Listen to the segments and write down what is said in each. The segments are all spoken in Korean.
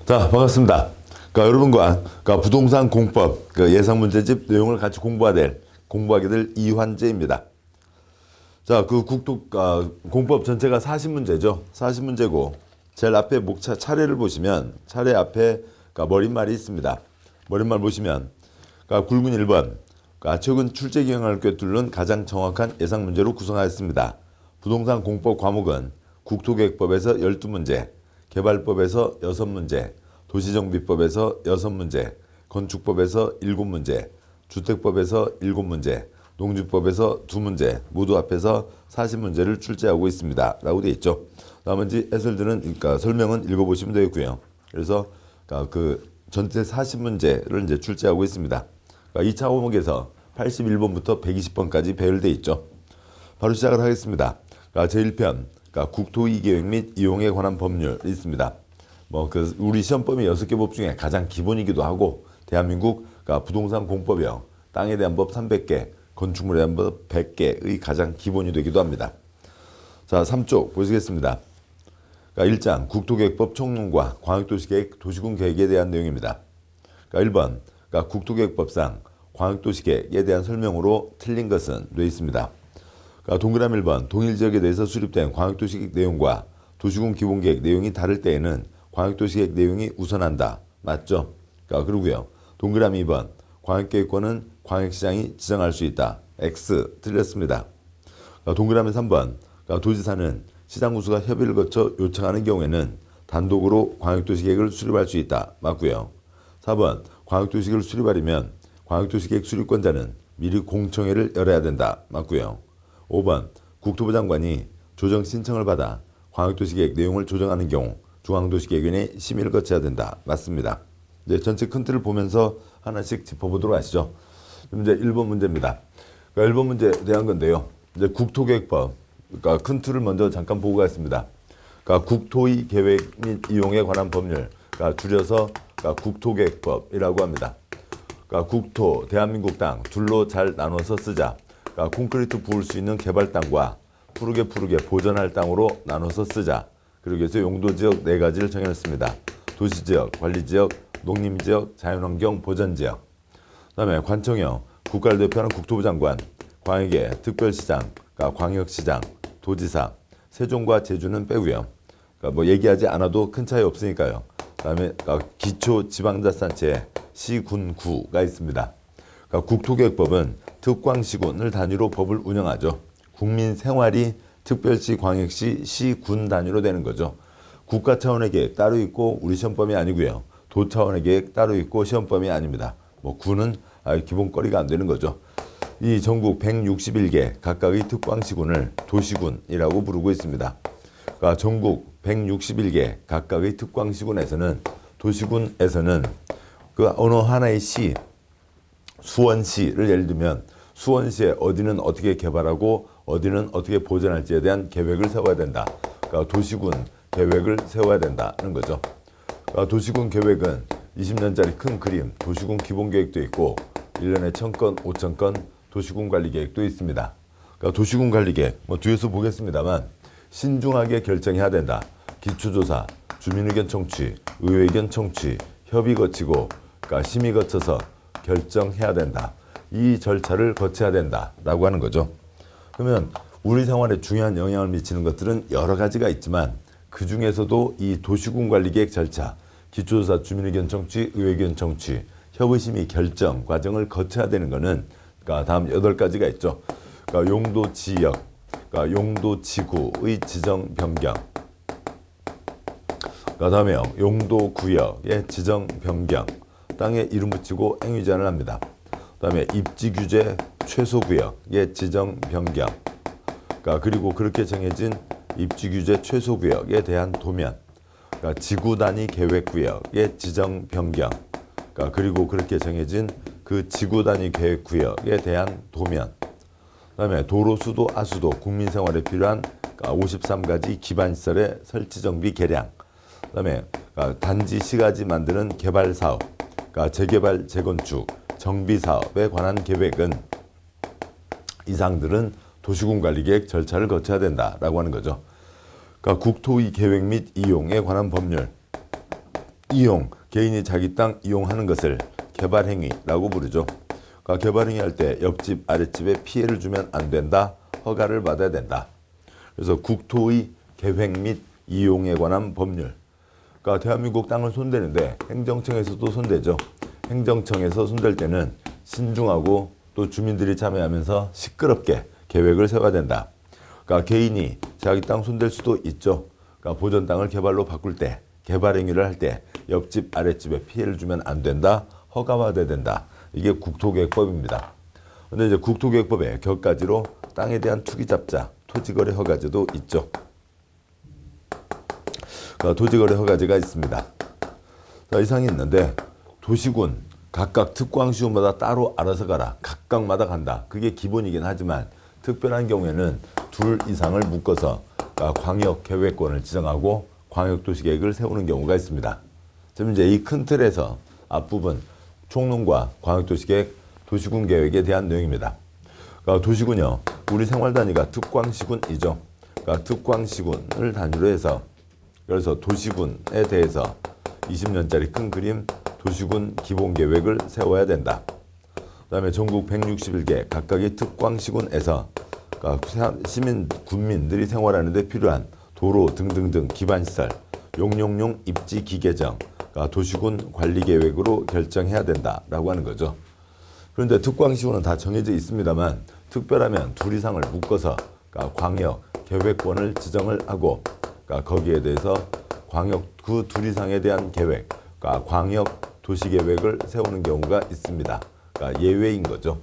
자, 반갑습니다. 여러분과 부동산 공법 예상 문제집 내용을 같이 공부하게 될 이환재입니다. 자, 공법 전체가 40문제죠. 40문제고 제일 앞에 차례를 보시면 차례 앞에 머릿말이 있습니다. 머릿말 보시면 굵은 1번 최근 출제 경향을 꿰뚫는 가장 정확한 예상 문제로 구성하였습니다. 부동산 공법 과목은 국토계획법에서 12문제, 개발법에서 6문제, 도시정비법에서 6문제, 건축법에서 7문제, 주택법에서 7문제, 농지법에서 2문제 모두 합해서 40문제를 출제하고 있습니다. 라고 되어 있죠. 나머지 해설들은 설명은 읽어보시면 되겠고요. 그래서 전체 40문제를 이제 출제하고 있습니다. 2차 과목에서 81번부터 120번까지 배열되어 있죠. 바로 시작을 하겠습니다. 제1편 국토이계획 및 이용에 관한 법률이 있습니다. 우리 시험범위 6개 법 중에 가장 기본이기도 하고 대한민국 부동산 공법이요. 땅에 대한 법 300개, 건축물에 대한 법 100개의 가장 기본이 되기도 합니다. 자, 3쪽 보시겠습니다. 1장 국토계획법 총론과 광역도시계획, 도시군계획에 대한 내용입니다. 1번 국토계획법상 광역도시계획에 대한 설명으로 틀린 것은 되어 있습니다. 동그라미 1번 동일지역에 대해서 수립된 광역도시계획 내용과 도시군 기본계획 내용이 다를 때에는 광역도시계획 내용이 우선한다. 맞죠? 그리고요. 동그라미 2번 광역계획권은 광역시장이 지정할 수 있다. X 틀렸습니다. 동그라미 3번 도지사는 시장군수가 협의를 거쳐 요청하는 경우에는 단독으로 광역도시계획을 수립할 수 있다. 맞고요. 4번 광역도시계획을 수립하려면 광역도시계획 수립권자는 미리 공청회를 열어야 된다. 맞고요. 5번 국토부 장관이 조정 신청을 받아 광역도시계획 내용을 조정하는 경우 중앙도시계획위원회 심의를 거쳐야 된다. 맞습니다. 이제 전체 큰 틀을 보면서 하나씩 짚어보도록 하시죠. 이제 1번 문제입니다. 1번 문제에 대한 건데요. 이제 국토계획법, 큰 틀을 먼저 잠깐 보고 가겠습니다. 국토의 계획 및 이용에 관한 법률, 줄여서 국토계획법이라고 합니다. 국토, 대한민국 땅 둘로 잘 나눠서 쓰자. 콘크리트 부을 수 있는 개발 땅과 푸르게 보전할 땅으로 나눠서 쓰자. 그러기 위해서 용도지역 4가지를 정했습니다. 도시지역, 관리지역, 농림지역, 자연환경 보전지역. 그 다음에 관청형, 국가를 대표하는 국토부 장관, 광역의 특별시장, 광역시장, 도지사, 세종과 제주는 빼고요. 얘기하지 않아도 큰 차이 없으니까요. 그 다음에 기초지방자치단체 시군구가 있습니다. 국토계획법은 특광시군을 단위로 법을 운영하죠. 국민생활이 특별시, 광역시, 시군 단위로 되는 거죠. 국가 차원의 계획 따로 있고 우리 시험범위 아니고요. 도 차원의 계획 따로 있고 시험범위 아닙니다. 군은 기본거리가 안 되는 거죠. 이 전국 161개 각각의 특광시군을 도시군이라고 부르고 있습니다. 전국 161개 각각의 특광시군에서는 도시군에서는 어느 하나의 시, 수원시를 예를 들면 수원시에 어디는 어떻게 개발하고 어디는 어떻게 보존할지에 대한 계획을 세워야 된다. 도시군 계획을 세워야 된다는 거죠. 도시군 계획은 20년짜리 큰 그림, 도시군 기본계획도 있고 1년에 1000건, 5000건 도시군 관리계획도 있습니다. 도시군 관리계획, 뒤에서 보겠습니다만 신중하게 결정해야 된다. 기초조사, 주민의견 청취, 의회의견 청취, 협의 거치고 심의 거쳐서 결정해야 된다. 이 절차를 거쳐야 된다라고 하는 거죠. 그러면 우리 생활에 중요한 영향을 미치는 것들은 여러 가지가 있지만 그 중에서도 이 도시군 관리계획 절차, 기초조사, 주민의견 청취, 의회의견 청취, 협의심의 결정 과정을 거쳐야 되는 것은 다음 8가지가 있죠. 용도 지역, 용도 지구의 지정 변경, 그 다음에 용도 구역의 지정 변경, 땅에 이름 붙이고 행위 제한을 합니다. 그 다음에 입지 규제 최소 구역의 지정 변경, 그리고 그렇게 정해진 입지 규제 최소 구역에 대한 도면, 지구 단위 계획 구역의 지정 변경, 그리고 그렇게 정해진 그 지구 단위 계획 구역에 대한 도면, 그다음에 도로, 수도, 하수도, 국민 생활에 필요한 53가지 기반 시설의 설치 정비 개량, 그다음에 단지 시가지 만드는 개발 사업, 재개발, 재건축, 정비 사업에 관한 계획은 이상들은 도시군 관리계획 절차를 거쳐야 된다라고 하는 거죠. 국토의 계획 및 이용에 관한 법률 이용, 개인이 자기 땅 이용하는 것을 개발행위라고 부르죠. 그러니까 개발행위 할 때 옆집, 아랫집에 피해를 주면 안 된다. 허가를 받아야 된다. 그래서 국토의 계획 및 이용에 관한 법률. 그러니까 대한민국 땅을 손대는데 행정청에서도 손대죠. 행정청에서 손댈 때는 신중하고 또 주민들이 참여하면서 시끄럽게 계획을 세워야 된다. 그러니까 개인이 자기 땅 손댈 수도 있죠. 그러니까 보전 땅을 개발로 바꿀 때, 개발 행위를 할 때 옆집, 아랫집에 피해를 주면 안 된다. 허가받아야 된다. 이게 국토계획법입니다. 근데 이제 국토계획법에 격가지로 땅에 대한 투기잡자, 토지거래 허가제도 있죠. 그러니까 토지거래 허가제가 있습니다. 자, 이상이 있는데 도시군 각각 특광시효마다 따로 알아서 가라. 각각마다 간다. 그게 기본이긴 하지만 특별한 경우에는 둘 이상을 묶어서 광역계획권을 지정하고 광역도시계획을 세우는 경우가 있습니다. 지금 이제 이 큰 틀에서 앞부분 총론과 광역도시계획, 도시군 계획에 대한 내용입니다. 그러니까 도시군요, 우리 생활 단위가 특광시군이죠. 그러니까 특광시군을 단위로 해서 그래서 도시군에 대해서 20년짜리 큰 그림 도시군 기본계획을 세워야 된다. 그 다음에 전국 161개 각각의 특광시군에서 시민, 군민들이 생활하는 데 필요한 도로 등등등 기반시설, 용용용 입지 기계정, 도시군 관리계획으로 결정해야 된다라고 하는 거죠. 그런데 특광시군은 다 정해져 있습니다만 특별하면 둘 이상을 묶어서 광역 계획권을 지정을 하고 거기에 대해서 광역 그 둘 이상에 대한 계획, 광역 도시계획을 세우는 경우가 있습니다. 예외인 거죠.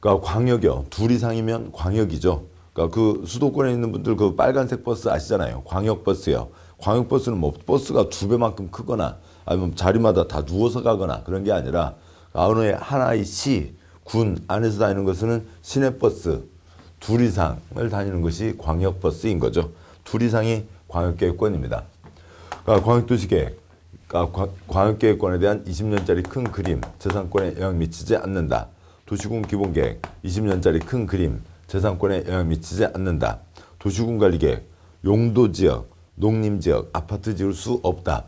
광역이요. 둘 이상이면 광역이죠. 그 수도권에 있는 분들 그 빨간색 버스 아시잖아요. 광역버스요. 광역버스는 뭐 버스가 2배만큼 크거나 아니면 자리마다 다 누워서 가거나 그런 게 아니라 어느 하나의 시, 군 안에서 다니는 것은 시내버스 둘 이상을 다니는 것이 광역버스인 거죠. 둘 이상이 광역계획권입니다. 광역도시계획, 광역계획권에 대한 20년짜리 큰 그림, 재산권에 영향 미치지 않는다. 도시군 기본계획, 20년짜리 큰 그림, 재산권에 영향 미치지 않는다. 도시군 관리계획, 용도지역, 농림지역, 아파트 지을 수 없다.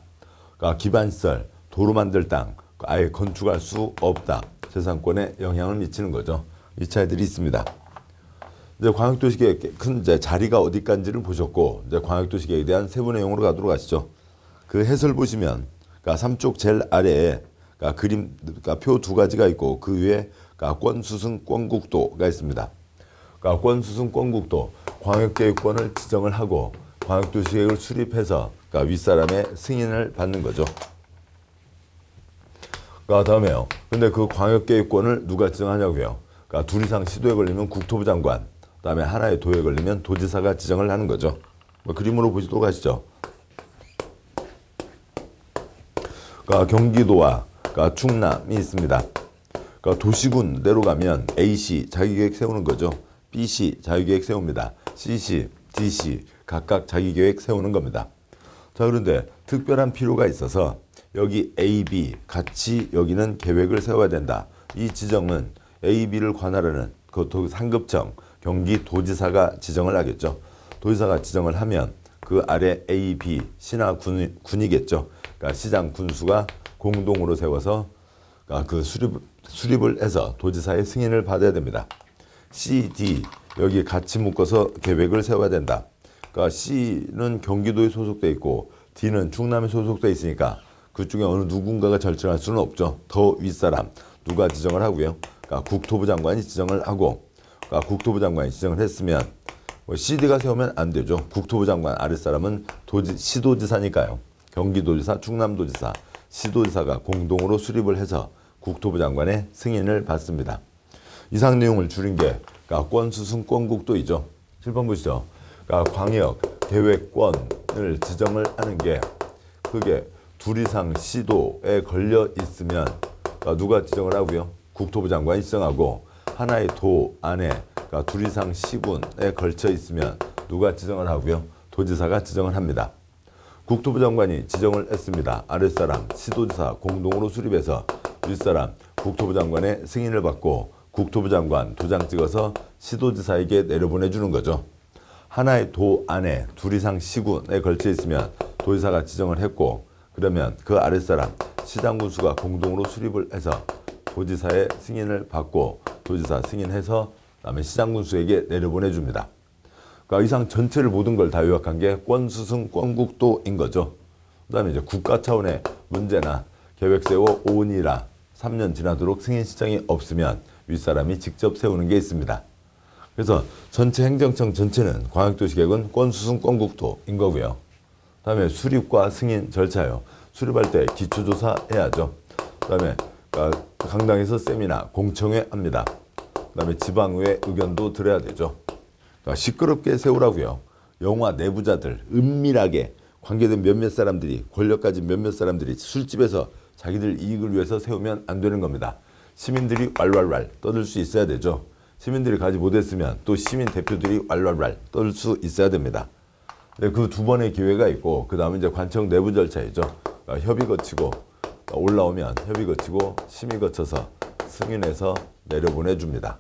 기반시설, 도로 만들 땅, 아예 건축할 수 없다. 재산권에 영향을 미치는 거죠. 이 차이들이 있습니다. 이제 광역도시계획 큰 이제 자리가 어디까지를 보셨고, 이제 광역도시계획에 대한 세부 내용으로 가도록 하시죠. 그 해설 보시면, 3쪽 제일 아래에 그림, 표 두 가지가 있고, 그 위에 권수승 권국도가 있습니다. 권수승 권국도, 광역계획권을 지정을 하고, 광역도시계획을 수립해서 윗사람의 승인을 받는 거죠. 다음에요. 근데 그 광역계획권을 누가 지정하냐고요. 둘 이상 시도에 걸리면 국토부 장관, 그다음에 하나의 도에 걸리면 도지사가 지정을 하는 거죠. 그림으로 보시도록 하시죠. 경기도와 충남이 있습니다. 도시군대로 가면 A시 자기계획 세우는 거죠. B시 자기계획 세웁니다. C시, D시 각각 자기계획 세우는 겁니다. 자, 그런데 특별한 필요가 있어서 여기 A, B 같이 여기는 계획을 세워야 된다. 이 지정은 A, B를 관할하는 그 상급청, 경기도지사가 지정을 하겠죠. 도지사가 지정을 하면 그 아래 A, B, 시나 군이겠죠. 시장, 군수가 공동으로 세워서 그 수립을 해서 도지사의 승인을 받아야 됩니다. C, D 여기 같이 묶어서 계획을 세워야 된다. C는 경기도에 소속돼 있고 D는 충남에 소속돼 있으니까 그중에 어느 누군가가 결정할 수는 없죠. 더 윗사람 누가 지정을 하고요. 국토부 장관이 지정을 하고 국토부 장관이 지정을 했으면 CD가 세우면 안 되죠. 국토부 장관 아랫사람은 시도지사니까요. 경기도지사, 충남도지사, 시도지사가 공동으로 수립을 해서 국토부 장관의 승인을 받습니다. 이상 내용을 줄인 게 권수승 권국도이죠. 7번 보시죠. 광역 계획권을 지정을 하는 게 그게 둘 이상 시도에 걸려 있으면 누가 지정을 하고요. 국토부 장관이 지정하고 하나의 도 안에 둘 이상 시군에 걸쳐 있으면 누가 지정을 하고요. 도지사가 지정을 합니다. 국토부 장관이 지정을 했습니다. 아랫사람 시도지사 공동으로 수립해서 윗사람 국토부 장관의 승인을 받고 국토부 장관 도장 찍어서 시도지사에게 내려보내주는 거죠. 하나의 도 안에 둘 이상 시군에 걸쳐 있으면 도지사가 지정을 했고 그러면 그 아랫사람 시장군수가 공동으로 수립을 해서 도지사의 승인을 받고 도지사 승인해서 그다음에 시장군수에게 내려보내줍니다. 그러니까 이상 전체를 모든 걸 다 요약한 게 권수승 권국도인 거죠. 그다음에 이제 국가 차원의 문제나 계획 세워 5년이라 3년 지나도록 승인 신청이 없으면 윗사람이 직접 세우는 게 있습니다. 그래서 전체 행정청 전체는 광역도시계획은 권수승 권국도인 거고요. 그다음에 수립과 승인 절차요. 수립할 때 기초조사 해야죠. 그다음에 강당에서 세미나 공청회 합니다. 그다음에 지방의회 의견도 들어야 되죠. 그러니까 시끄럽게 세우라고요. 영화 내부자들 은밀하게 관계된 몇몇 사람들이 권력 가진 몇몇 사람들이 술집에서 자기들 이익을 위해서 세우면 안 되는 겁니다. 시민들이 왈왈왈 떠들 수 있어야 되죠. 시민들이 가지 못했으면 또 시민 대표들이 왈왈왈 떠들 수 있어야 됩니다. 그 두 번의 기회가 있고 그 다음에 이제 관청 내부 절차이죠. 협의 거치고 올라오면 협의 거치고 심의 거쳐서 승인해서 내려보내줍니다.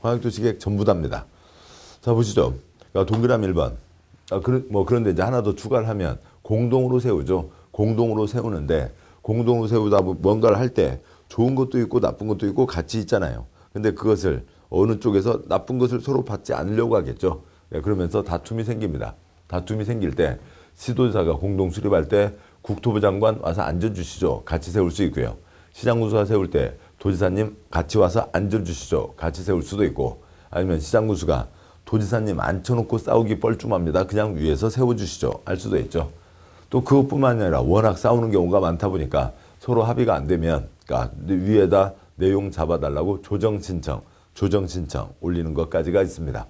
광역도시계획 전부 다입니다. 자 보시죠. 동그라미 1번. 그런데 이제 하나 더 추가를 하면 공동으로 세우죠. 공동으로 세우는데 공동으로 세우다 뭔가를 할 때 좋은 것도 있고 나쁜 것도 있고 같이 있잖아요. 근데 그것을 어느 쪽에서 나쁜 것을 서로 받지 않으려고 하겠죠. 그러면서 다툼이 생깁니다. 다툼이 생길 때 시도지사가 공동 수립할 때 국토부 장관 와서 앉아주시죠. 같이 세울 수 있고요. 시장군수가 세울 때 도지사님 같이 와서 앉아주시죠. 같이 세울 수도 있고 아니면 시장군수가 도지사님 앉혀놓고 싸우기 뻘쭘합니다. 그냥 위에서 세워주시죠. 할 수도 있죠. 또 그것뿐만 아니라 워낙 싸우는 경우가 많다 보니까 서로 합의가 안 되면 그러니까 위에다 내용 잡아달라고 조정 신청 올리는 것까지가 있습니다.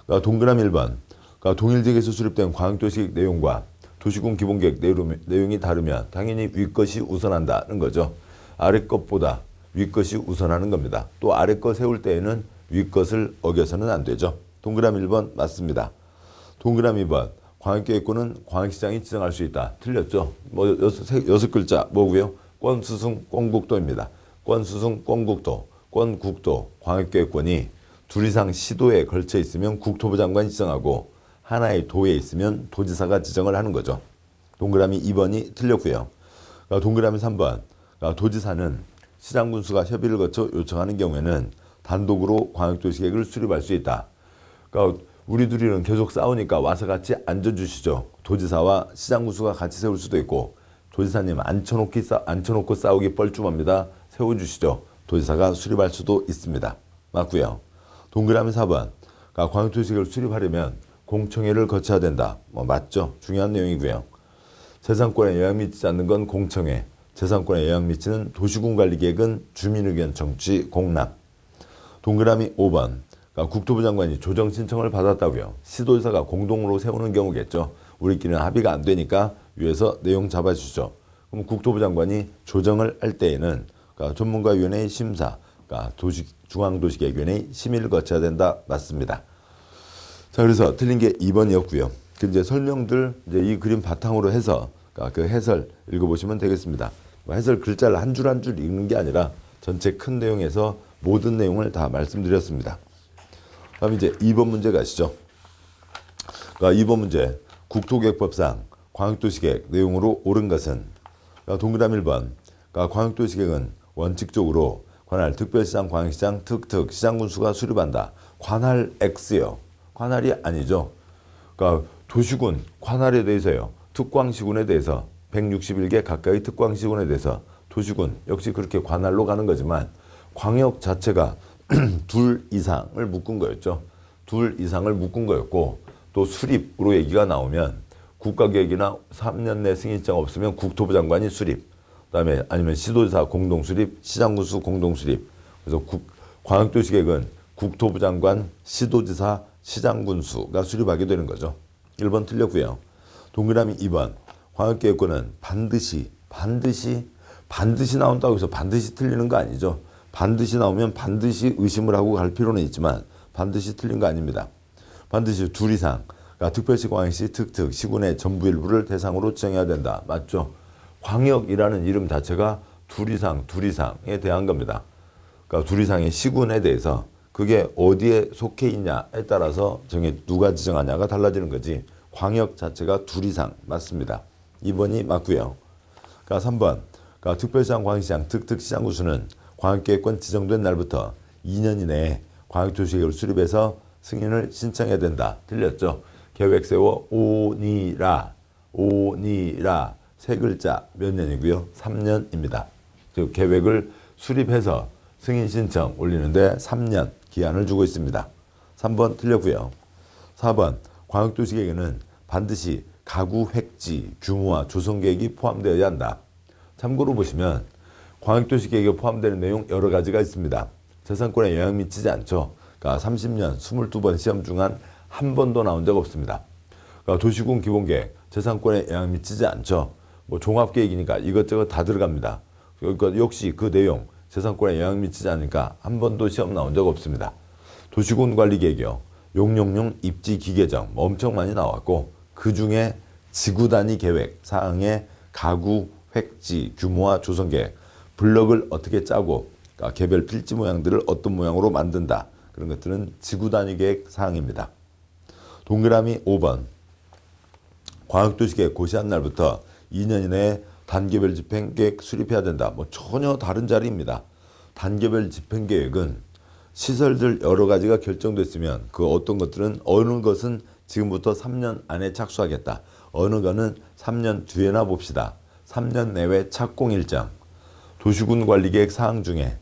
그러니까 동그라미 1번. 그러니까 동일지역에서 수립된 광역도시계획 내용과 도시군 기본계획 내용이 다르면 당연히 윗것이 우선한다는 거죠. 아래 것보다 윗것이 우선하는 겁니다. 또 아래 것 세울 때에는 윗것을 어겨서는 안 되죠. 동그라미 1번 맞습니다. 동그라미 2번. 광역계획권은 광역시장이 지정할 수 있다. 틀렸죠. 여섯 글자 뭐고요? 권수승 권국도입니다. 권수승 권국도, 권국도 광역계획권이 둘 이상 시도에 걸쳐 있으면 국토부 장관이 지정하고 하나의 도에 있으면 도지사가 지정을 하는 거죠. 동그라미 2번이 틀렸고요. 동그라미 3번. 도지사는 시장군수가 협의를 거쳐 요청하는 경우에는 단독으로 광역도시계획을 수립할 수 있다. 그러니까 우리 둘이는 계속 싸우니까 와서 같이 앉아주시죠. 도지사와 시장군수가 같이 세울 수도 있고 도지사님 앉혀놓고 싸우기 뻘쭘합니다. 세워주시죠. 도지사가 수립할 수도 있습니다. 맞고요. 동그라미 4번. 광역도시계획을 수립하려면 공청회를 거쳐야 된다. 맞죠? 중요한 내용이고요. 재산권에 영향 미치지 않는 건 공청회. 재산권에 영향 미치는 도시군관리계획은 주민의견 청취 공람. 동그라미 5번. 국토부 장관이 조정 신청을 받았다고요. 시도지사가 공동으로 세우는 경우겠죠. 우리끼리는 합의가 안 되니까 위에서 내용 잡아주죠. 그럼 국토부 장관이 조정을 할 때에는 전문가위원회의 심사, 중앙도시계획위원회의 심의를 거쳐야 된다. 맞습니다. 자, 그래서 틀린 게 2번이었고요. 이제 설명들 이제 이 그림 바탕으로 해서 그 해설 읽어보시면 되겠습니다. 해설 글자를 한 줄 한 줄 읽는 게 아니라 전체 큰 내용에서 모든 내용을 다 말씀드렸습니다. 다음 이제 2번 문제 가시죠. 2번 문제. 국토계획법상 광역도시계획 내용으로 옳은 것은 동그라미 1번. 광역도시계획은 원칙적으로 관할 특별시장, 광역시장, 특특, 시장군수가 수립한다. 관할 X요. 관할이 아니죠. 도시군, 관할에 대해서요. 특광시군에 대해서 161개 가까이 특광시군에 대해서 도시군 역시 그렇게 관할로 가는 거지만 광역 자체가 둘 이상을 묶은 거였죠. 둘 이상을 묶은 거였고 또 수립으로 얘기가 나오면 국가계획이나 3년 내 승인장 없으면 국토부 장관이 수립, 그다음에 아니면 시도지사 공동수립, 시장군수 공동수립. 그래서 광역도시계획은 국토부 장관, 시도지사, 시장군수가 수립하게 되는 거죠. 1번 틀렸고요. 동그라미 2번. 광역계획권은 반드시 나온다고 해서 반드시 틀리는 거 아니죠. 반드시 나오면 반드시 의심을 하고 갈 필요는 있지만 반드시 틀린 거 아닙니다. 반드시 둘 이상, 특별시, 광역시, 특특, 시군의 전부 일부를 대상으로 지정해야 된다. 맞죠? 광역이라는 이름 자체가 둘 이상에 대한 겁니다. 둘 이상의 시군에 대해서 그게 어디에 속해 있냐에 따라서 누가 지정하냐가 달라지는 거지 광역 자체가 둘 이상 맞습니다. 2번이 맞고요. 그러니까 3번. 그러니까 특별시장, 광역시장, 특특시장 구수는 광역계획권 지정된 날부터 2년 이내에 광역도시계획을 수립해서 승인을 신청해야 된다. 틀렸죠? 계획 세워 오니라 세 글자 몇 년이고요? 3년입니다. 즉 계획을 수립해서 승인 신청 올리는데 3년 기한을 주고 있습니다. 3번 틀렸고요. 4번 광역도시계획에는 반드시 가구 획지, 규모와 조성 계획이 포함되어야 한다. 참고로 보시면 광역도시계획에 포함되는 내용 여러 가지가 있습니다. 재산권에 영향 미치지 않죠. 그러니까 30년 22번 시험 중한 한 번도 나온 적 없습니다. 그러니까 도시군 기본계획 재산권에 영향 미치지 않죠. 뭐 종합계획이니까 이것저것 다 들어갑니다. 그러니까 역시 그 내용 재산권에 영향 미치지 않으니까 한 번도 시험 나온 적 없습니다. 도시군 관리계획이요. 용용용 입지 기계정 엄청 많이 나왔고 그 중에 지구 단위 계획 사항에 가구 획지 규모와 조성 계획 블럭을 어떻게 짜고 그러니까 개별 필지 모양들을 어떤 모양으로 만든다. 그런 것들은 지구 단위 계획 사항입니다. 동그라미 5번 광역도시계획 고시한 날부터 2년 이내에 단계별 집행계획 수립해야 된다. 뭐 전혀 다른 자리입니다. 단계별 집행계획은 시설들 여러 가지가 결정됐으면 그 어떤 것들은 어느 것은 지금부터 3년 안에 착수하겠다. 어느 거는 3년 뒤에나 봅시다. 3년 내외 착공 일정. 도시군 관리계획 사항 중에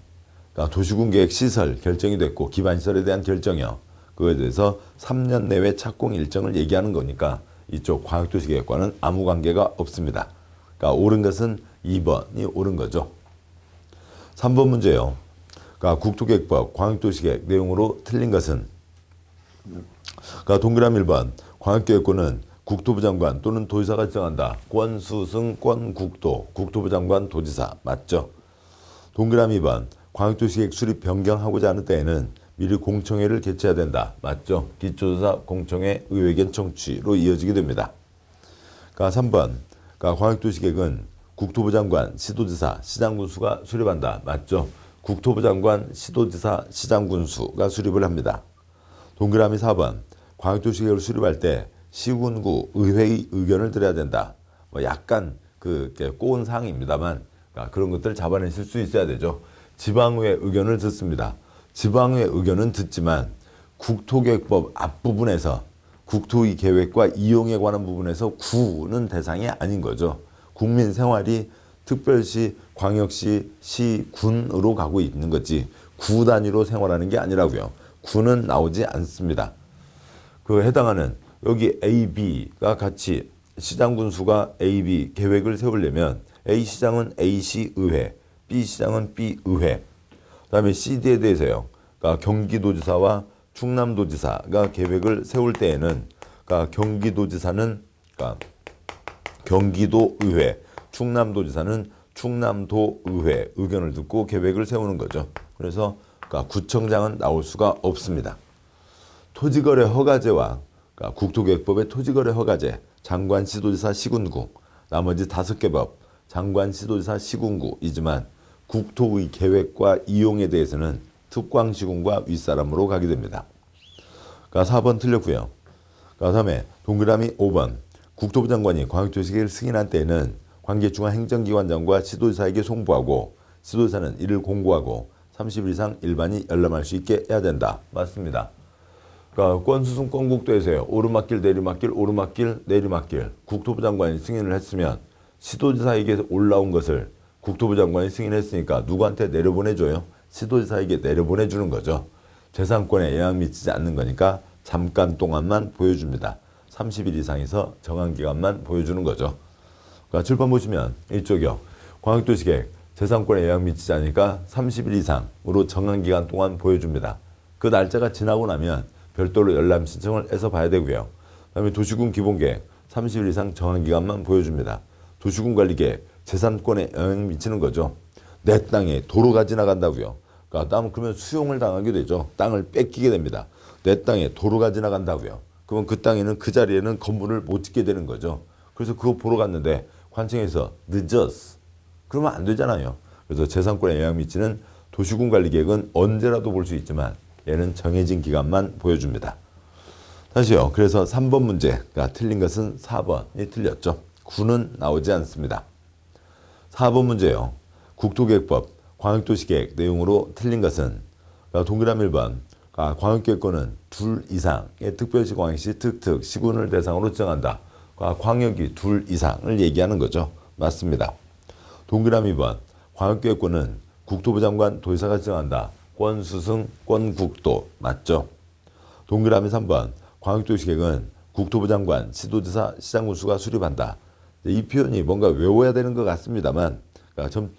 그러니까 도시군 계획 시설 결정이 됐고 기반시설에 대한 결정이요. 그거에 대해서 3년 내외 착공 일정을 얘기하는 거니까 이쪽 광역도시계획과는 아무 관계가 없습니다. 그러니까 옳은 것은 2번이 옳은 거죠. 3번 문제요. 그러니까 국토계획법 광역도시계획 내용으로 틀린 것은 그러니까 동그라미 1번 광역계획권은 국토부 장관 또는 도지사가 지정한다. 권수승 권국도 국토부 장관 도지사 맞죠? 동그라미 2번 광역도시계획 수립 변경하고자 하는 때에는 미리 공청회를 개최해야 된다. 맞죠? 기초조사 공청회 의회견 청취로 이어지게 됩니다. 그러니까 3번 그러니까 광역도시계획은 국토부 장관, 시도지사, 시장군수가 수립한다. 맞죠? 국토부 장관, 시도지사, 시장군수가 수립을 합니다. 동그라미 4번 광역도시계획을 수립할 때 시군구 의회의 의견을 들어야 된다. 뭐 약간 그 꼬은 사항입니다만 그러니까 그런 것들 잡아내실 수 있어야 되죠. 지방의회 의견을 듣습니다. 지방의회 의견은 듣지만 국토계획법 앞부분에서 국토의 계획과 이용에 관한 부분에서 구는 대상이 아닌 거죠. 국민 생활이 특별시, 광역시, 시, 군으로 가고 있는 거지 구 단위로 생활하는 게 아니라고요. 구는 나오지 않습니다. 그 해당하는 여기 A, B가 같이 시장군수가 A, B 계획을 세우려면 A시장은 A시 의회, B시장은 B의회, 그 다음에 CD에 대해서요. 그러니까 경기도지사와 충남도지사가 계획을 세울 때에는 그러니까 경기도지사는 그러니까 경기도의회, 충남도지사는 충남도의회 의견을 듣고 계획을 세우는 거죠. 그래서 그러니까 구청장은 나올 수가 없습니다. 토지거래 허가제와 그러니까 국토계획법의 토지거래 허가제, 장관, 시도지사, 시군구, 나머지 5개 법, 장관, 시도지사, 시군구이지만 국토의 계획과 이용에 대해서는 특광시군과 윗사람으로 가게 됩니다. 그러니까 4번 틀렸고요. 그 다음에 동그라미 5번 국토부 장관이 광역도시계획을 승인한 때에는 관계 중앙행정기관장과 시도지사에게 송부하고 시도지사는 이를 공고하고 30일 이상 일반이 열람할 수 있게 해야 된다. 맞습니다. 그러니까 권수승 권국도에서요. 오르막길 내리막길 오르막길 내리막길 국토부 장관이 승인을 했으면 시도지사에게 올라온 것을 국토부 장관이 승인했으니까 누구한테 내려보내줘요? 시도지사에게 내려보내주는 거죠. 재산권에 영향 미치지 않는 거니까 잠깐 동안만 보여줍니다. 30일 이상에서 정한기간만 보여주는 거죠. 그러니까 칠판 보시면 이쪽이요. 광역도시계획 재산권에 영향 미치지 않으니까 30일 이상으로 정한기간 동안 보여줍니다. 그 날짜가 지나고 나면 별도로 열람 신청을 해서 봐야 되고요. 그 다음에 도시군 기본계획 30일 이상 정한기간만 보여줍니다. 도시군 관리계획 재산권에 영향 미치는 거죠. 내 땅에 도로가 지나간다고요. 그러니까 그러면 수용을 당하게 되죠. 땅을 뺏기게 됩니다. 내 땅에 도로가 지나간다고요. 그러면 그 땅에는 그 자리에는 건물을 못 짓게 되는 거죠. 그래서 그거 보러 갔는데 관청에서 늦었어. 그러면 안 되잖아요. 그래서 재산권에 영향 미치는 도시군 관리계획은 언제라도 볼 수 있지만 얘는 정해진 기간만 보여줍니다. 다시요. 그래서 3번 문제가 틀린 것은 4번이 틀렸죠. 9는 나오지 않습니다. 4번 문제요. 국토계획법 광역도시계획 내용으로 틀린 것은 동그라미 1번 광역계획권은 둘 이상의 특별시 광역시 특특 시군을 대상으로 지정한다. 광역이 둘 이상을 얘기하는 거죠. 맞습니다. 동그라미 2번 광역계획권은 국토부 장관 도지사가 지정한다. 권수승 권국도 맞죠. 동그라미 3번 광역도시계획은 국토부 장관 시도지사 시장군수가 수립한다. 이 표현이 뭔가 외워야 되는 것 같습니다만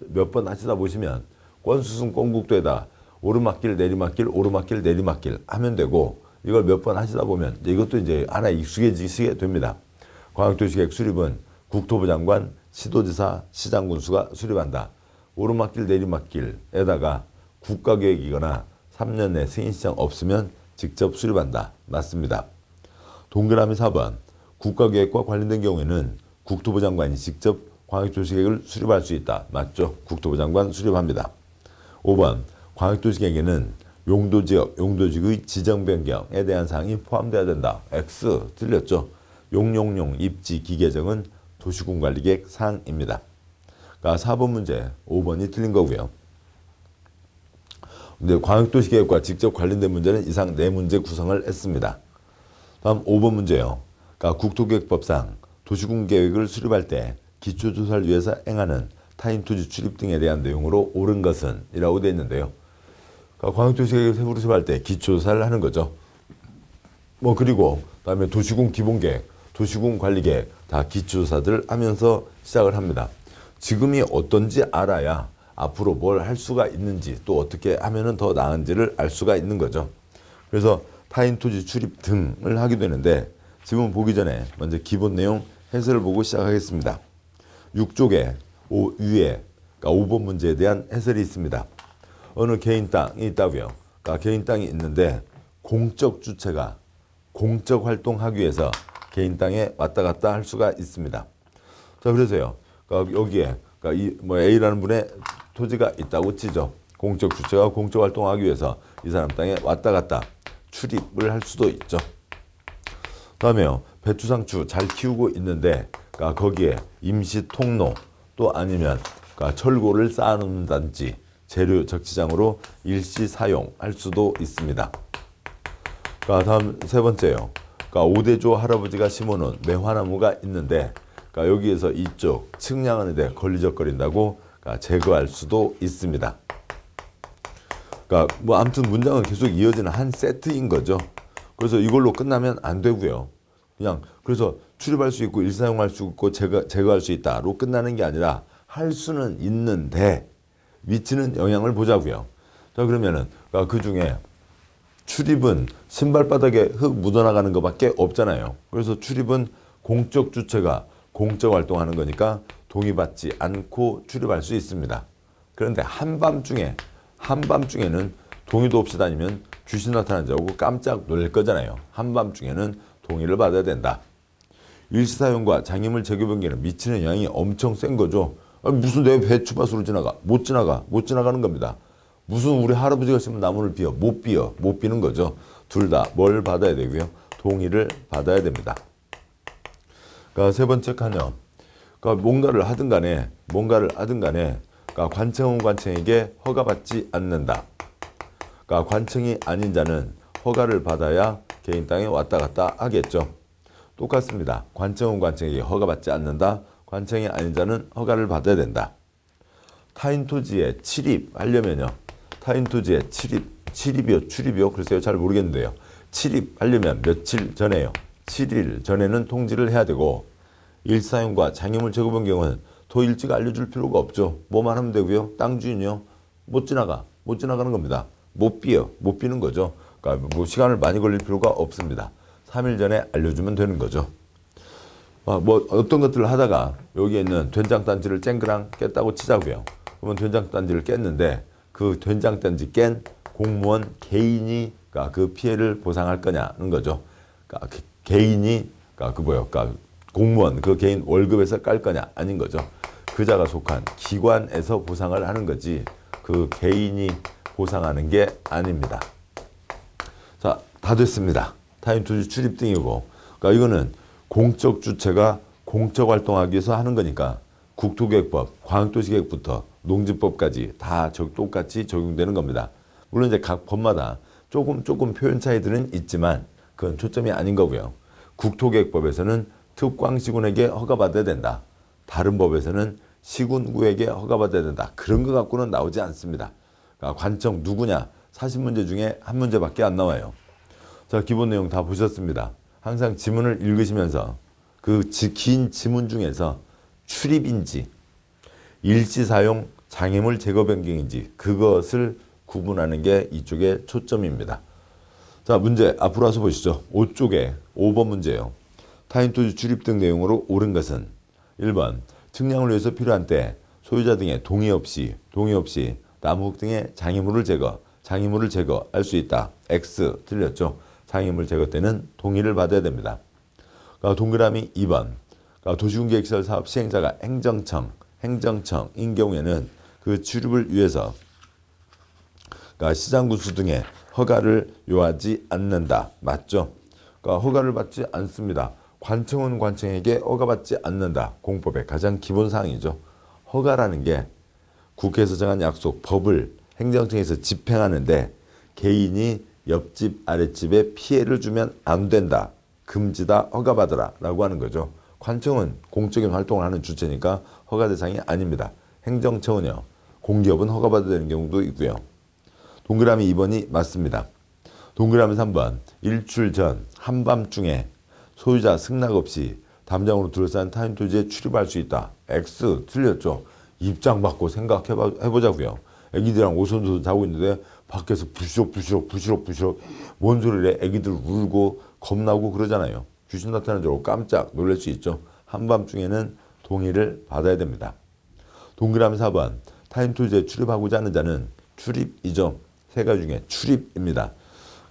몇 번 하시다 보시면 권수승 권국도에다 오르막길 내리막길 오르막길 내리막길 하면 되고 이걸 몇 번 하시다 보면 이것도 이제 하나 익숙해지시게 됩니다. 광역도시계획 수립은 국토부 장관 시도지사 시장군수가 수립한다. 오르막길 내리막길에다가 국가계획이거나 3년 내 승인 신청 없으면 직접 수립한다. 맞습니다. 동그라미 4번 국가계획과 관련된 경우에는 국토부 장관이 직접 광역도시계획을 수립할 수 있다. 맞죠? 국토부 장관 수립합니다. 5번 광역도시계획에는 용도지역, 용도지구의 지정 변경에 대한 사항이 포함되어야 된다. X 틀렸죠? 용용용 입지 기계정은 도시군관리계획 사항입니다. 4번 문제 5번이 틀린 거고요. 근데 광역도시계획과 직접 관련된 문제는 이상 4문제 구성을 했습니다. 다음 5번 문제요. 국토계획법상 도시군계획을 수립할 때 기초조사를 위해서 행하는 타인투지 출입 등에 대한 내용으로 옳은 것은 이라고 되어 있는데요. 광역도시계획을 수립할 때 기초조사를 하는 거죠. 그리고 그다음에 도시군 기본계획, 도시군 관리계획 다 기초조사들을 하면서 시작을 합니다. 지금이 어떤지 알아야 앞으로 뭘 할 수가 있는지 또 어떻게 하면은 더 나은지를 알 수가 있는 거죠. 그래서 타인토지 출입 등을 하게 되는데 지금 보기 전에 먼저 기본 내용 해설을 보고 시작하겠습니다. 6쪽에 위에 5번 문제에 대한 해설이 있습니다. 어느 개인 땅이 있다고요. 개인 땅이 있는데 공적 주체가 공적 활동하기 위해서 개인 땅에 왔다 갔다 할 수가 있습니다. 자, 그래서요. 여기에 A라는 분의 토지가 있다고 치죠. 공적 주체가 공적 활동하기 위해서 이 사람 땅에 왔다 갔다 출입을 할 수도 있죠. 다음에요. 배추상추 잘 키우고 있는데 거기에 임시 통로 또 아니면 철골을 쌓아놓는 단지 재료 적치장으로 일시 사용할 수도 있습니다. 다음 세 번째요. 오대조 할아버지가 심어놓은 매화나무가 있는데 여기에서 이쪽 측량하는 데 걸리적거린다고 제거할 수도 있습니다. 아무튼 문장은 계속 이어지는 한 세트인 거죠. 그래서 이걸로 끝나면 안 되고요. 그냥 그래서 출입할 수 있고 일사용할 수 있고 제거할 수 있다로 끝나는 게 아니라 할 수는 있는데 미치는 영향을 보자고요. 자, 그러면은 그 중에 출입은 신발바닥에 흙 묻어나가는 것밖에 없잖아요. 그래서 출입은 공적 주체가 공적 활동하는 거니까 동의받지 않고 출입할 수 있습니다. 그런데 한밤중에는 동의도 없이 다니면 귀신 나타난 줄 알고 깜짝 놀랄 거잖아요. 한밤중에는 동의를 받아야 된다. 일시사용과 장애물 재교 변경에는 미치는 영향이 엄청 센 거죠. 무슨 내 배추밭으로 지나가? 못 지나가는 겁니다. 무슨 우리 할아버지가 심은 나무를 못 비는 거죠. 둘 다 뭘 받아야 되고요. 동의를 받아야 됩니다. 세 번째 칸요. 뭔가를 하든 간에 관청은 관청에게 허가받지 않는다. 관청이 아닌 자는 허가를 받아야 개인 땅에 왔다 갔다 하겠죠. 똑같습니다. 관청은 관청에게 허가받지 않는다. 관청이 아닌 자는 허가를 받아야 된다. 타인 토지에 출입하려면요. 타인 토지에 출입이요? 글쎄요. 잘 모르겠는데요. 출입하려면 며칠 전에요. 7일 전에는 통지를 해야 되고 일사용과 장애물 재고 변경은 더 일찍 알려줄 필요가 없죠. 뭐만 하면 되고요. 땅 주인이요. 못 지나가는 겁니다. 못 비는 거죠. 시간을 많이 걸릴 필요가 없습니다. 3일 전에 알려주면 되는 거죠. 어떤 것들을 하다가 여기에 있는 된장단지를 쨍그랑 깼다고 치자고요. 그러면 된장단지를 깼는데 그 된장단지 깬 공무원 개인이 그 피해를 보상할 거냐는 거죠. 개인이 공무원 그 개인 월급에서 깔 거냐 아닌 거죠. 그자가 속한 기관에서 보상을 하는 거지 그 개인이 보상하는 게 아닙니다. 자, 다 됐습니다. 타인투지 출입 등이고 이거는 공적 주체가 공적 활동하기 위해서 하는 거니까 국토계획법, 광역도시계획부터 농지법까지 다 똑같이 적용되는 겁니다. 물론 이제 각 법마다 조금 표현 차이들은 있지만 그건 초점이 아닌 거고요. 국토계획법에서는 특광시군에게 허가받아야 된다. 다른 법에서는 시군구에게 허가받아야 된다. 그런 거 갖고는 나오지 않습니다. 그러니까 관청 누구냐? 40문제 중에 한 문제밖에 안 나와요. 자, 기본 내용 다 보셨습니다. 항상 지문을 읽으시면서 그 긴 지문 중에서 출입인지 일시사용 장애물 제거 변경인지 그것을 구분하는 게 이쪽의 초점입니다. 자, 문제 앞으로 와서 보시죠. 5쪽에 5번 문제예요. 타인토지 출입 등 내용으로 옳은 것은 1번 측량을 위해서 필요한 때 소유자 등의 동의 없이 나무흙 등의 장애물을 제거할 수 있다. X 틀렸죠. 장애물 제거 때는 동의를 받아야 됩니다. 동그라미 2번 도시군계획시설 사업 시행자가 행정청인 경우에는 그 출입을 위해서 시장군수 등의 허가를 요하지 않는다. 맞죠? 허가를 받지 않습니다. 관청은 관청에게 허가받지 않는다. 공법의 가장 기본 사항이죠. 허가라는 게 국회에서 정한 약속, 법을 행정청에서 집행하는데 개인이 옆집, 아랫집에 피해를 주면 안 된다. 금지다. 허가받으라. 라고 하는 거죠. 관청은 공적인 활동을 하는 주체니까 허가 대상이 아닙니다. 행정청은요. 공기업은 허가받아야 되는 경우도 있고요. 동그라미 2번이 맞습니다. 동그라미 3번 일출 전 한밤중에 소유자 승낙 없이 담장으로 둘러싼 타인 토지에 출입할 수 있다. X 틀렸죠. 입장 받고 생각해보자고요. 애기들이랑 오손도손 자고 있는데 밖에서 부시럭 뭔 소리래. 애기들 울고 겁나고 그러잖아요. 귀신 나타나는 줄 알고 깜짝 놀랄 수 있죠. 한밤중에는 동의를 받아야 됩니다. 동그라미 4번 타인 토지에 출입하고자 하는 자는 출입이죠. 세 가지 중에 출입입니다.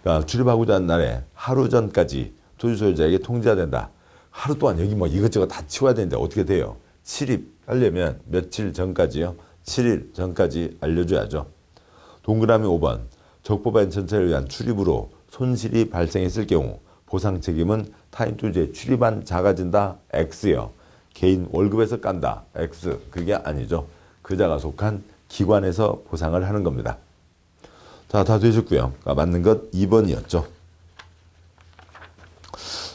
그러니까 출입하고자 하는 날에 하루 전까지 토지 소유자에게 통지해야 된다. 하루 동안 여기 이것저것 다 치워야 되는데 어떻게 돼요? 출입하려면 며칠 전까지요? 7일 전까지 알려줘야죠. 동그라미 5번 적법한 전체를 위한 출입으로 손실이 발생했을 경우 보상 책임은 타인 토지에 출입한 자가 진다. X요. 개인 월급에서 깐다. X. 그게 아니죠. 그 자가 속한 기관에서 보상을 하는 겁니다. 자, 다 되셨고요. 맞는 것 2번이었죠.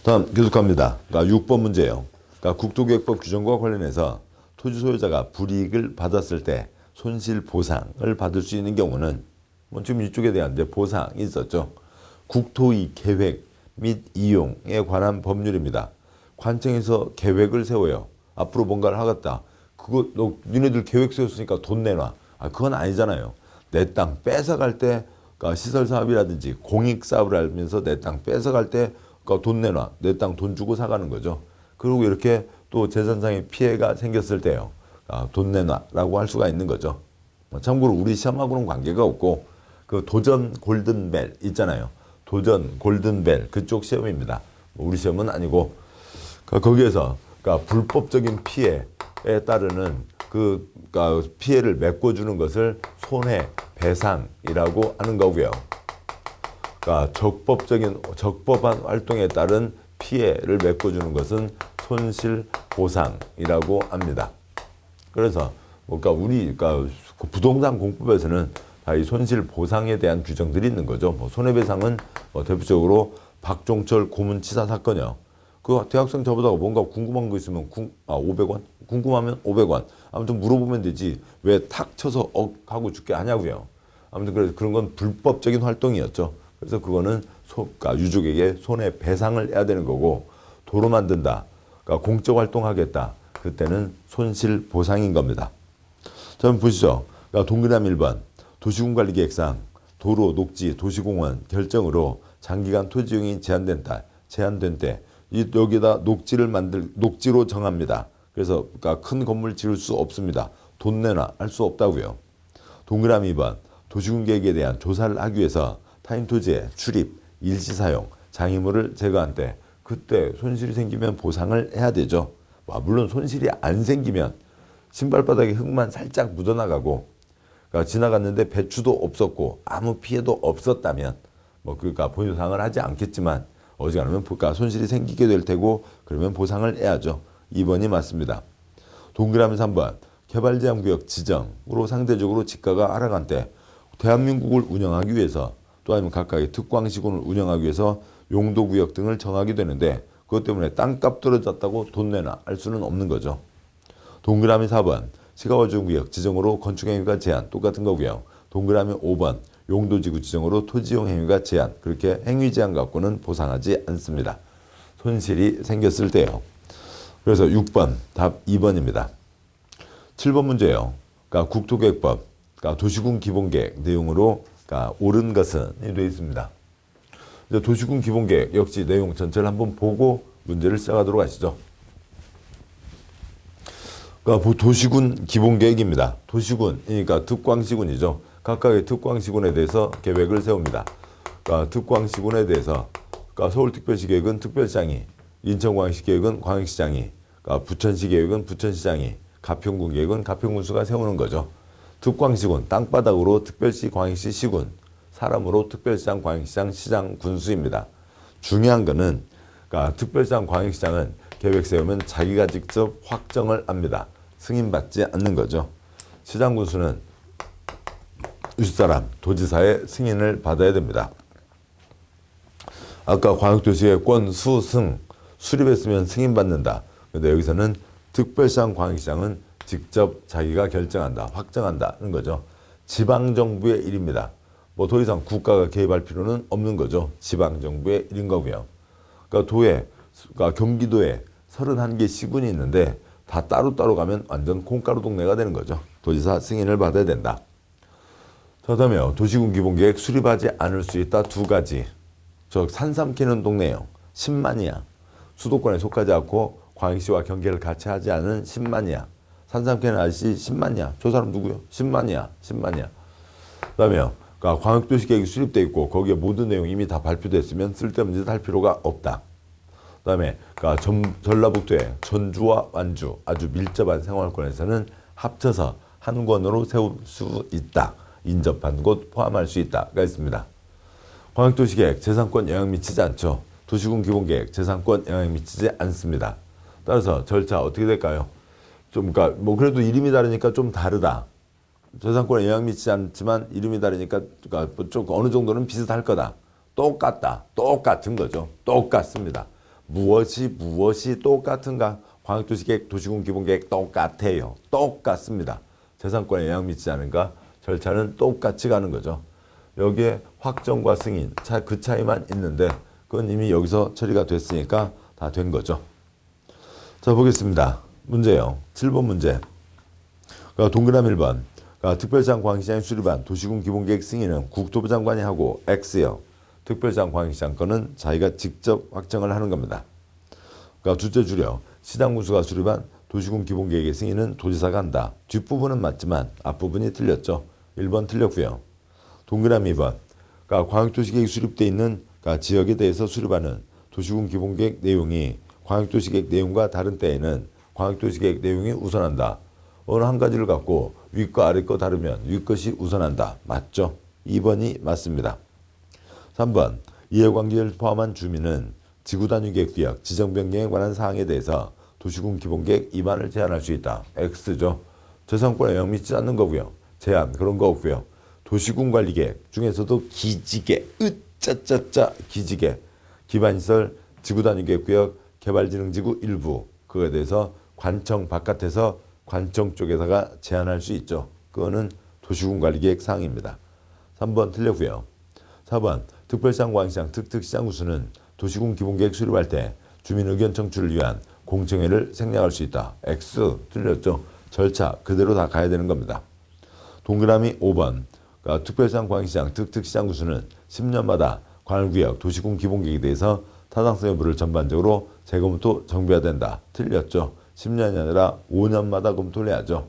다음 계속합니다. 6번 문제예요. 국토계획법 규정과 관련해서 토지 소유자가 불이익을 받았을 때 손실 보상을 받을 수 있는 경우는 지금 이쪽에 대한 이제 보상이 있었죠. 국토의 계획 및 이용에 관한 법률입니다. 관청에서 계획을 세워요. 앞으로 뭔가를 하겠다. 그거 너 니네들 계획 세웠으니까 돈 내놔. 그건 아니잖아요. 내 땅 뺏어갈 때 시설 사업이라든지 공익 사업을 하면서 내 땅 뺏어갈 때 돈 내놔. 내 땅 돈 주고 사가는 거죠. 그리고 이렇게 또 재산상의 피해가 생겼을 때요. 돈 내놔라고 할 수가 있는 거죠. 참고로 우리 시험하고는 관계가 없고 그 도전 골든벨 있잖아요. 도전 골든벨 그쪽 시험입니다. 우리 시험은 아니고 거기에서 불법적인 피해에 따르는 피해를 메꿔주는 것을 손해배상이라고 하는 거고요. 적법한 활동에 따른 피해를 메꿔주는 것은 손실보상이라고 합니다. 그래서 우리 부동산 공법에서는 이 손실보상에 대한 규정들이 있는 거죠. 손해배상은 대표적으로 박종철 고문치사 사건이요. 그 대학생 저보다 뭔가 궁금한 거 있으면 500원? 궁금하면 500원. 아무튼 물어보면 되지. 왜 탁 쳐서 하고 죽게 하냐고요. 아무튼 그래서 그런 건 불법적인 활동이었죠. 그래서 그거는 유족에게 손해배상을 해야 되는 거고 도로 만든다. 공적 활동하겠다. 그때는 손실보상인 겁니다. 자, 한번 보시죠. 동그라미 1번 도시군관리계획상 도로, 녹지, 도시공원 결정으로 장기간 토지 이용이 제한된 때 여기다 녹지로 정합니다. 그래서 큰 건물 지을 수 없습니다. 돈 내놔 할 수 없다고요. 동그라미 2번 도시군계획에 대한 조사를 하기 위해서 타인 토지에 출입, 일시사용, 장애물을 제거한 때 그때 손실이 생기면 보상을 해야 되죠. 물론 손실이 안 생기면 신발바닥에 흙만 살짝 묻어나가고 지나갔는데 배추도 없었고 아무 피해도 없었다면 보상을 하지 않겠지만 어지간하면 손실이 생기게 될 테고 그러면 보상을 해야죠. 2번이 맞습니다. 동그라미 3번 개발제한구역 지정으로 상대적으로 지가가 하락한 때 대한민국을 운영하기 위해서 또 아니면 각각의 특광시군을 운영하기 위해서 용도구역 등을 정하게 되는데 그것 때문에 땅값 떨어졌다고 돈 내나 할 수는 없는 거죠. 동그라미 4번 시가워주구역 지정으로 건축행위가 제한 똑같은 거고요. 동그라미 5번 용도지구 지정으로 토지용 행위가 제한 그렇게 행위 제한 갖고는 보상하지 않습니다. 손실이 생겼을 때요. 그래서 6번 답 2번입니다. 7번 문제예요. 그러니까 국토계획법, 그러니까 도시군 기본계획 내용으로 그러니까 옳은 것은 되어 있습니다. 도시군 기본계획 역시 내용 전체를 한번 보고 문제를 시작하도록 하시죠. 그러니까 도시군 기본계획입니다. 도시군, 그러니까 특광시군이죠. 각각의 특광시군에 대해서 계획을 세웁니다. 그러니까 특광시군에 대해서 그러니까 서울특별시 계획은 특별시장이, 인천광역시 계획은 광역시장이, 그러니까 부천시 계획은 부천시장이, 가평군 계획은 가평군수가 세우는 거죠. 특광시군, 땅바닥으로 특별시, 광역시, 시군, 사람으로 특별시장, 광역시장, 시장, 군수입니다. 중요한 거는 그러니까 특별시장, 광역시장은 계획 세우면 자기가 직접 확정을 합니다. 승인받지 않는 거죠. 시장, 군수는 윗사람, 도지사의 승인을 받아야 됩니다. 아까 광역도시계획권 수, 승, 수립했으면 승인받는다. 근데 여기서는 특별시장, 광역시장은 직접 자기가 결정한다, 확정한다는 거죠. 지방정부의 일입니다. 뭐 더 이상 국가가 개입할 필요는 없는 거죠. 지방정부의 일인 거고요. 그러니까 그러니까 경기도에 31개 시군이 있는데 다 따로따로 가면 완전 콩가루 동네가 되는 거죠. 도지사 승인을 받아야 된다. 자, 다음에요. 도시군 기본계획 수립하지 않을 수 있다. 두 가지. 저 산삼 캐는 동네예요. 10만이야. 수도권에 속하지 않고 광역시와 경계를 같이 하지 않은 10만이야. 산삼 캐는 아저씨 10만이야. 저 사람 누구요? 10만이야. 10만이야. 그 다음에요. 그러니까 광역도시계획이 수립되어 있고 거기에 모든 내용이 이미 다 발표됐으면 쓸데없는 짓 할 필요가 없다. 그 다음에 그러니까 전라북도에 전주와 완주 아주 밀접한 생활권에서는 합쳐서 한 권으로 세울 수 있다. 인접한 곳 포함할 수 있다가 있습니다. 광역도시계획 재산권 영향 미치지 않죠. 도시군 기본계획 재산권 영향 미치지 않습니다. 따라서 절차 어떻게 될까요? 좀 그러니까 뭐 그래도 이름이 다르니까 좀 다르다. 재산권에 영향 미치지 않지만 이름이 다르니까 그러니까 좀 어느 정도는 비슷할 거다. 똑같다. 똑같은 거죠. 똑같습니다. 무엇이 똑같은가? 광역도시계획, 도시군 기본계획 똑같아요. 똑같습니다. 재산권에 영향 미치지 않은가? 절차는 똑같이 가는 거죠. 여기에 확정과 승인, 그 차이만 있는데 그건 이미 여기서 처리가 됐으니까 다 된 거죠. 자, 보겠습니다. 문제요. 7번 문제. 그러니까 동그라미 1번. 그러니까 특별시장 광역시장이 수립한 도시군 기본계획 승인은 국토부 장관이 하고 X요. 특별시장 광역시장 거는 자기가 직접 확정을 하는 겁니다. 그러니까 둘째 줄여 시장군수가 수립한 도시군 기본계획의 승인은 도지사가 한다. 뒷부분은 맞지만 앞부분이 틀렸죠. 1번 틀렸고요. 동그라미 2번. 그러니까 광역도시계획이 수립되어 있는 그러니까 지역에 대해서 수립하는 도시군 기본계획 내용이 광역도시계획 내용과 다른 때에는 광역도시계획 내용이 우선한다. 어느 한 가지를 갖고 윗과 아래 거 다르면 윗 것이 우선한다. 맞죠? 2번이 맞습니다. 3번. 이해관계를 포함한 주민은 지구단위계획구역 지정변경에 관한 사항에 대해서 도시군 기본계획 위반을 제한할 수 있다. X죠. 재산권에 영향 미치지 않는 거고요. 제한 그런 거 없고요. 도시군 관리계획 중에서도 기지계 으짜짜짜 기지계 기반시설 지구단위계획구역 개발진흥지구 일부 그거에 대해서 관청 바깥에서 관청 쪽에다가 제한할 수 있죠. 그거는 도시군 관리계획 사항입니다. 3번 틀렸고요. 4번 특별시장, 광역시장, 특특시장 구수는 도시군 기본계획 수립할 때 주민 의견 청취를 위한 공청회를 생략할 수 있다. X 틀렸죠. 절차 그대로 다 가야 되는 겁니다. 동그라미 5번. 그러니까 특별시장, 광역시장, 특특시장 구수는 10년마다 관할구역 도시군 기본계획에 대해서 타당성 여부를 전반적으로 재검토 정비해야 된다. 틀렸죠. 10년이 아니라 5년마다 검토를 해야죠.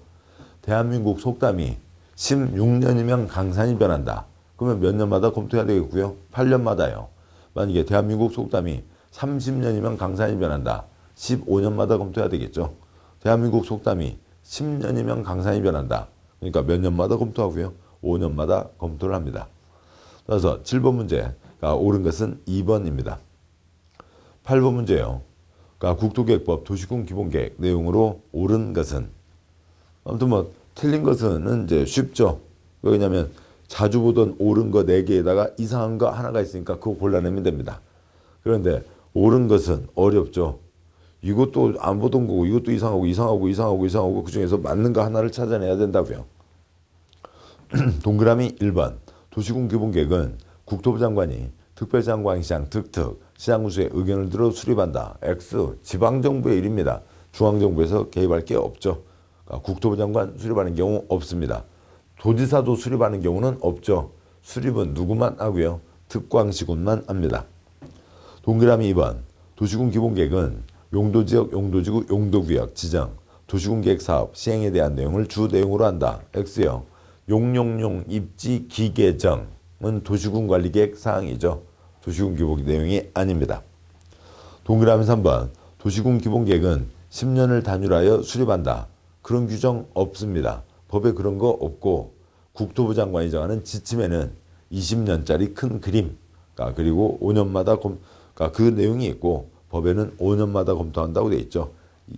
대한민국 속담이 16년이면 강산이 변한다. 그러면 몇 년마다 검토해야 되겠고요. 8년마다요. 만약에 대한민국 속담이 30년이면 강산이 변한다. 15년마다 검토해야 되겠죠. 대한민국 속담이 10년이면 강산이 변한다. 그러니까 몇 년마다 검토하고요. 5년마다 검토를 합니다. 따라서 7번 문제가 옳은 것은 2번입니다. 8번 문제요. 그러니까 국토계획법 도시군 기본계획 내용으로 옳은 것은 아무튼 뭐 틀린 것은 이제 쉽죠. 왜냐하면 자주 보던 옳은 거 4개에다가 이상한 거 하나가 있으니까 그거 골라내면 됩니다. 그런데 옳은 것은 어렵죠. 이것도 안 보던 거고 이것도 이상하고 그 중에서 맞는 거 하나를 찾아내야 된다고요. 동그라미 1번 도시군 기본계획은 국토부 장관이 특별시장관시장 득특 시장군수의 의견을 들어 수립한다. X 지방정부의 일입니다. 중앙정부에서 개입할 게 없죠. 그러니까 국토부 장관 수립하는 경우 없습니다. 도지사도 수립하는 경우는 없죠. 수립은 누구만 하고요. 특광시군만 합니다. 동그라미 2번 도시군 기본계획은 용도지역, 용도지구, 용도구역 지정, 도시군 계획 사업 시행에 대한 내용을 주 내용으로 한다. X요. 용용용 입지 기계정은 도시군 관리계획 사항이죠. 도시군 기본 내용이 아닙니다. 동그라미 3번 도시군 기본계획은 10년을 단위로하여 수립한다. 그런 규정 없습니다. 법에 그런 거 없고 국토부 장관이 정하는 지침에는 20년짜리 큰 그림 그리고 5년마다 그 내용이 있고 법에는 5년마다 검토한다고 되어 있죠.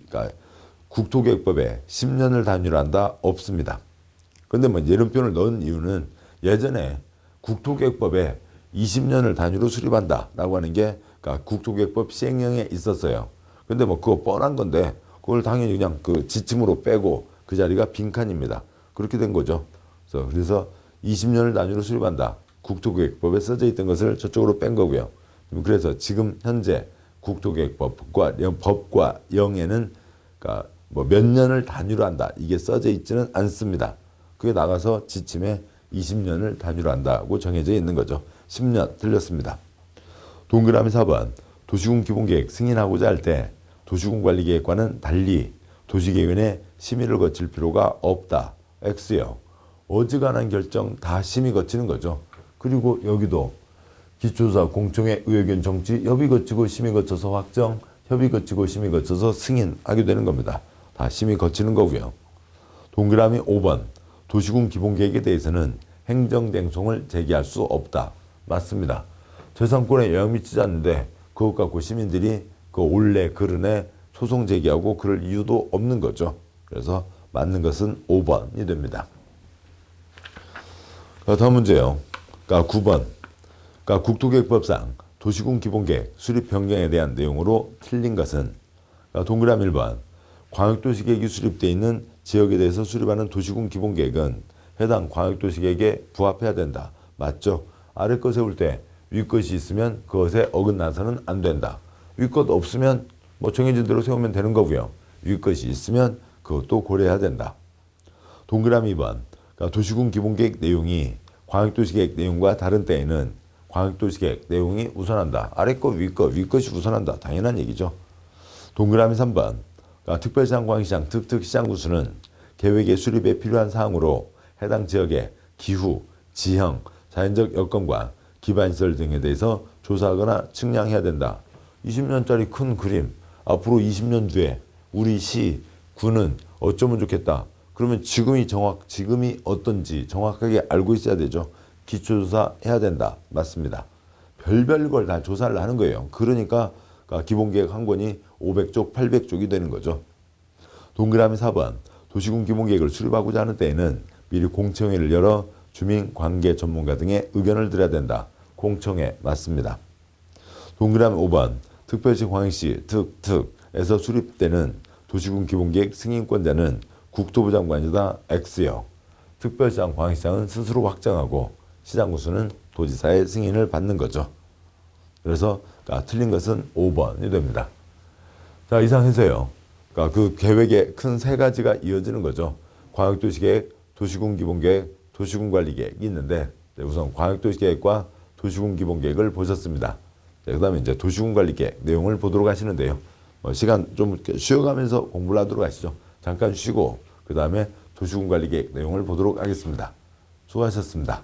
그러니까 국토계획법에 10년을 단위로 한다 없습니다. 그런데 뭐 예론표를 넣은 이유는 예전에 국토계획법에 20년을 단위로 수립한다라고 하는 게 그러니까 국토계획법 시행령에 있었어요. 근데 뭐 그거 뻔한 건데 그걸 당연히 그냥 그 지침으로 빼고 그 자리가 빈칸입니다. 그렇게 된 거죠. 그래서 20년을 단위로 수립한다. 국토계획법에 써져 있던 것을 저쪽으로 뺀 거고요. 그래서 지금 현재 국토계획법과 영에는 그러니까 뭐 몇 년을 단위로 한다. 이게 써져 있지는 않습니다. 그게 나가서 지침에 20년을 단위로 한다고 정해져 있는 거죠. 10년 틀렸습니다. 동그라미 4번 도시군 기본계획 승인하고자 할 때 도시군관리계획과는 달리 도시계획원의 심의를 거칠 필요가 없다. X요. 어지간한 결정 다 심의 거치는 거죠. 그리고 여기도 기초조사 공청회 의견 정치 협의 거치고 심의 거쳐서 확정 협의 거치고 심의 거쳐서 승인하게 되는 겁니다. 다 심의 거치는 거고요. 동그라미 5번 도시군 기본계획에 대해서는 행정쟁송을 제기할 수 없다. 맞습니다. 재산권에 영향 미치지 않는데 그것 갖고 시민들이 그 올래 그르네 소송 제기하고 그럴 이유도 없는 거죠. 그래서 맞는 것은 5번이 됩니다. 다음 문제요. 그러니까 9번. 그러니까 국토계획법상 도시군 기본계획 수립 변경에 대한 내용으로 틀린 것은 그러니까 동그라미 1번 광역도시계획이 수립되어 있는 지역에 대해서 수립하는 도시군 기본계획은 해당 광역도시계획에 부합해야 된다. 맞죠? 아래 것 세울 때 위 것이 있으면 그것에 어긋나서는 안 된다. 위 것 없으면 뭐 정해진 대로 세우면 되는 거고요. 위 것이 있으면 그것도 고려해야 된다. 동그라미 2번 그러니까 도시군 기본계획 내용이 광역도시계획 내용과 다른 때에는 광역도시계획 내용이 우선한다. 아래 것, 위 것이 우선한다. 당연한 얘기죠. 동그라미 3번 그러니까 특별시장관시장 특특시장군수는 계획의 수립에 필요한 사항으로 해당 지역의 기후, 지형, 자연적 여건과 기반시설 등에 대해서 조사하거나 측량해야 된다. 20년짜리 큰 그림, 앞으로 20년 뒤에 우리 시, 구는 어쩌면 좋겠다. 그러면 지금이 어떤지 정확하게 알고 있어야 되죠. 기초조사 해야 된다. 맞습니다. 별별 걸 다 조사를 하는 거예요. 그러니까 기본계획 한 권이 500쪽, 800쪽이 되는 거죠. 동그라미 4번 도시군 기본계획을 수립하고자 하는 때에는 미리 공청회를 열어 주민, 관계, 전문가 등의 의견을 들어야 된다. 공청회 맞습니다. 동그라미 5번 특별시 광역시 특특에서 수립되는 도시군 기본계획 승인권자는 국토부 장관이다. X요. 특별시장, 광역시장은 스스로 확정하고 시장군수는 도지사의 승인을 받는 거죠. 그래서 틀린 것은 5번이 됩니다. 자, 이상 해서요. 그러니까 그 계획에 큰 세 가지가 이어지는 거죠. 광역도시계획, 도시군 기본계획, 도시군 관리계획이 있는데 우선 광역도시계획과 도시군 기본계획을 보셨습니다. 그 다음에 이제 도시군 관리계획 내용을 보도록 하시는데요. 시간 좀 쉬어가면서 공부를 하도록 하시죠. 잠깐 쉬고 그 다음에 도시군 관리계획 내용을 보도록 하겠습니다. 수고하셨습니다.